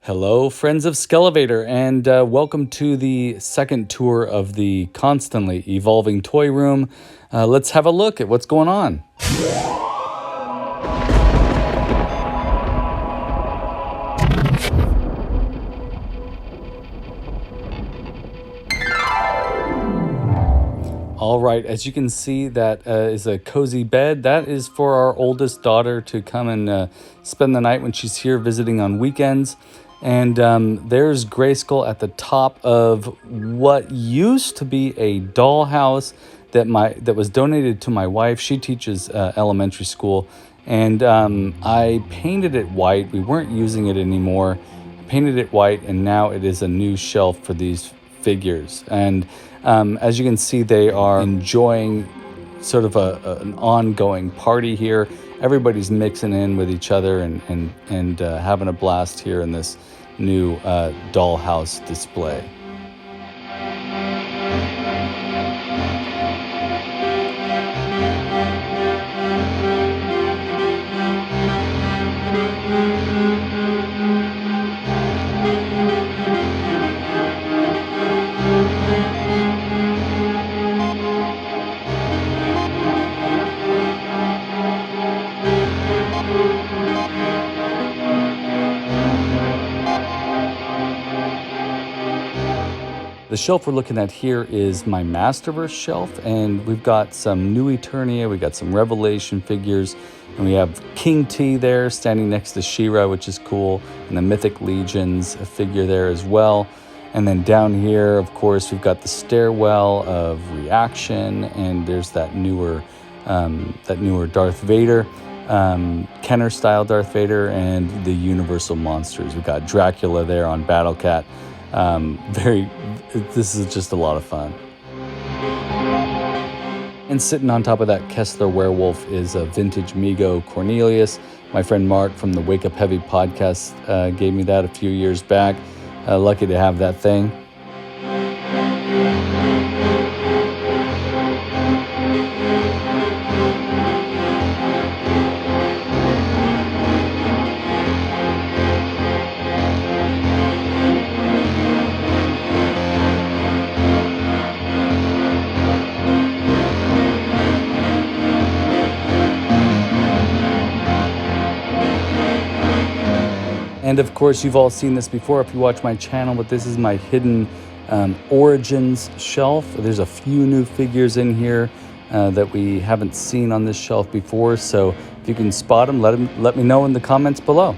Hello, friends of SKELE VADER, and welcome to the second tour of the constantly evolving toy room. Let's have a look at what's going on. All right, as you can see, that is a cozy bed. That is for our oldest daughter to come and spend the night when she's here visiting on weekends. And there's Grayskull at the top of what used to be a dollhouse that was donated to my wife. She teaches elementary school, and I painted it white. We weren't using it anymore. I painted it white, and now it is a new shelf for these figures. And as you can see, they are enjoying sort of an ongoing party here. Everybody's mixing in with each other and having a blast here in this new dollhouse display. The shelf we're looking at here is my Masterverse shelf, and we've got some New Eternia, we got some Revelation figures, and we have King T there standing next to She-Ra, which is cool, and the Mythic Legions figure there as well. And then down here, of course, we've got the stairwell of reaction, and there's that newer Darth Vader, Kenner style Darth Vader, and the Universal monsters. We've got Dracula there on Battlecat. This is just a lot of fun. And sitting on top of that Kessler werewolf is a vintage Mego Cornelius. My friend Mark from the Wake Up Heavy podcast gave me that a few years back. Lucky to have that thing. And of course, you've all seen this before if you watch my channel, but this is my hidden Origins shelf. There's a few new figures in here that we haven't seen on this shelf before. So if you can spot them, let me know in the comments below.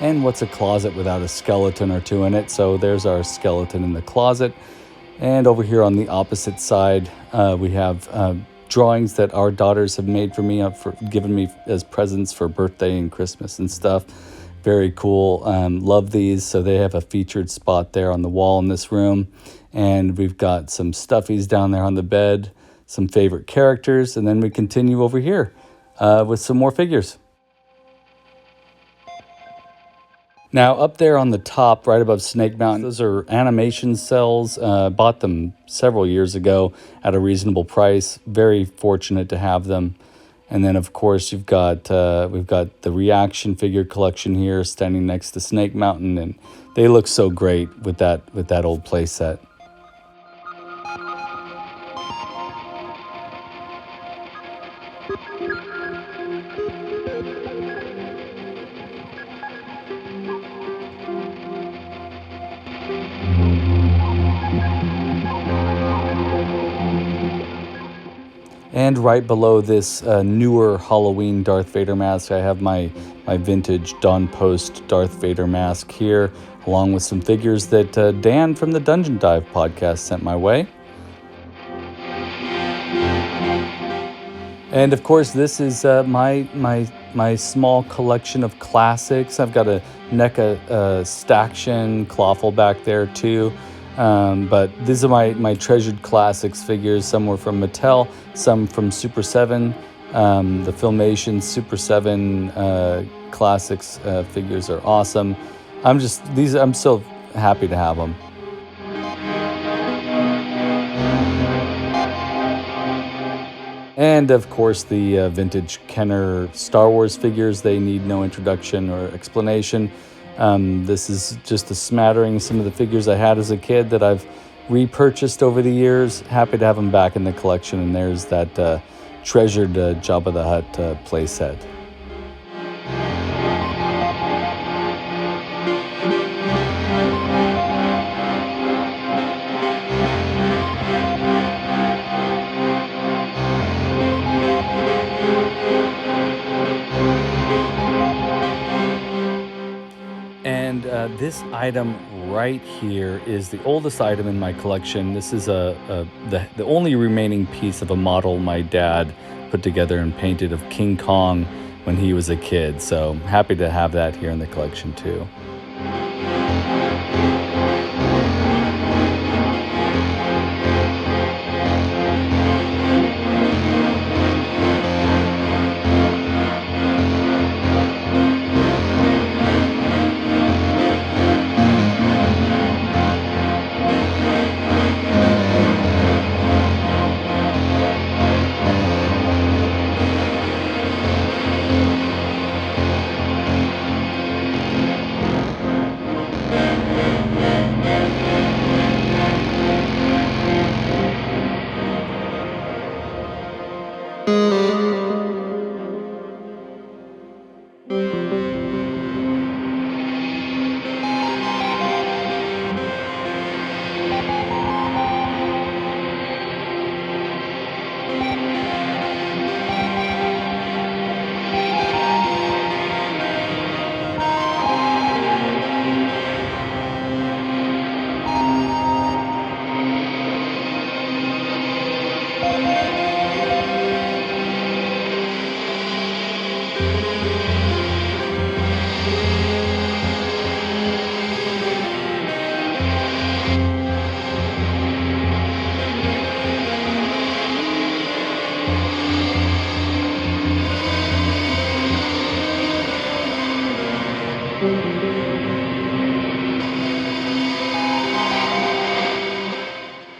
And what's a closet without a skeleton or two in it? So there's our skeleton in the closet. And over here on the opposite side, we have drawings that our daughters have made for me, given me as presents for birthday and Christmas and stuff. Very cool. Love these. So they have a featured spot there on the wall in this room. And we've got some stuffies down there on the bed, some favorite characters. And then we continue over here with some more figures. Now, up there on the top, right above Snake Mountain, those are animation cells. Bought them several years ago at a reasonable price. Very fortunate to have them. And then, of course, we've got the reaction figure collection here, standing next to Snake Mountain, and they look so great with that old play set. And right below this newer Halloween Darth Vader mask, I have my vintage Dawn Post Darth Vader mask here, along with some figures that Dan from the Dungeon Dive podcast sent my way. And of course, this is my small collection of classics. I've got a NECA Staction Clawful back there too. But these are my treasured classics figures. Some were from Mattel, some from Super 7. The Filmation Super 7 classics figures are awesome. I'm so happy to have them. And of course, the vintage Kenner Star Wars figures, they need no introduction or explanation. This is just a smattering of some of the figures I had as a kid that I've repurchased over the years. Happy to have them back in the collection. And there's that treasured Jabba the Hutt playset. And this item right here is the oldest item in my collection. This is the only remaining piece of a model my dad put together and painted of King Kong when he was a kid. So happy to have that here in the collection too.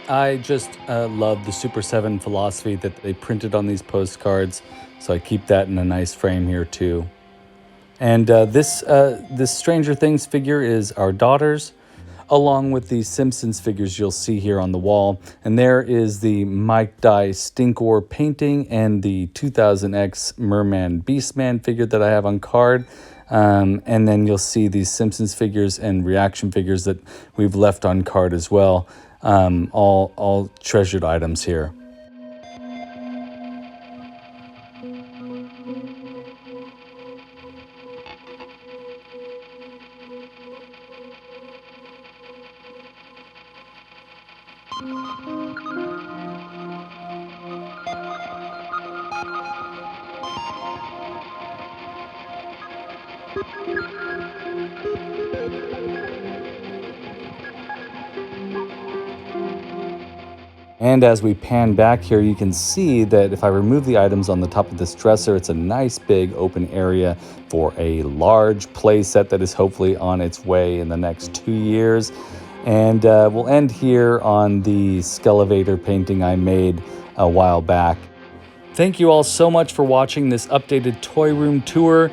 I just love the Super 7 philosophy that they printed on these postcards, so I keep that in a nice frame here too. And this Stranger Things figure is our daughter's, along with the Simpsons figures you'll see here on the wall. And there is the Mike Dye Stinkor painting and the 2000X Merman Beastman figure that I have on card. And then you'll see these Simpsons figures and reaction figures that we've left on card as well. All treasured items here. And as we pan back here, you can see that if I remove the items on the top of this dresser, it's a nice big open area for a large play set that is hopefully on its way in the next 2 years. And we'll end here on the SKELE VADER painting I made a while back. Thank you all so much for watching this updated toy room tour.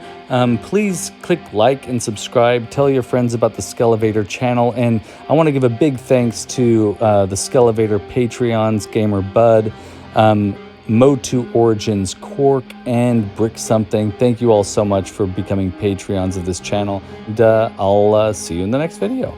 Please click like and subscribe. Tell your friends about the SKELE VADER channel. And I want to give a big thanks to the SKELE VADER Patreons, Gamer Bud, Mo2 Origins, Cork, and Brick Something. Thank you all so much for becoming Patreons of this channel. And I'll see you in the next video.